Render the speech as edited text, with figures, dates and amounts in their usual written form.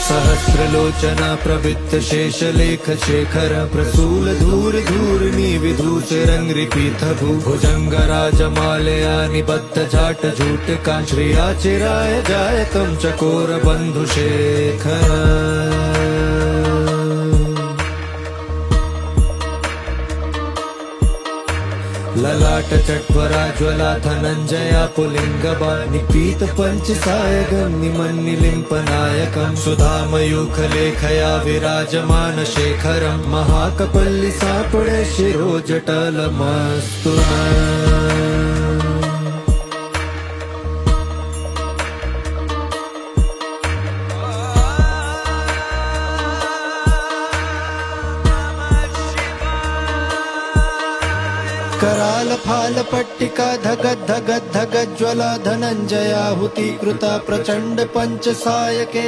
सहस्रलोचना प्रवृत्त शेषलेख शेखर प्रसूल धूर धूर्णी विधूषरंग्रिपीठ भुजंगराजमालया निबद्ध जाट झूटका श्रियाचिराय जायकं चकोर बंधुशेखर ललाट चट्वरा ज्वला धनंजया पुलिंगबा निपीत पंचसायकं निमन्निलिम्पनायकं सुधामयूखलेखया विराजमान शेखरं महाकपल्ली सापडे शिरोजटलमस्तु कराल फाल पट्टिका धगत धगत धगत ज्वला धनंजयाहुति कृता प्रचंड पंचसायके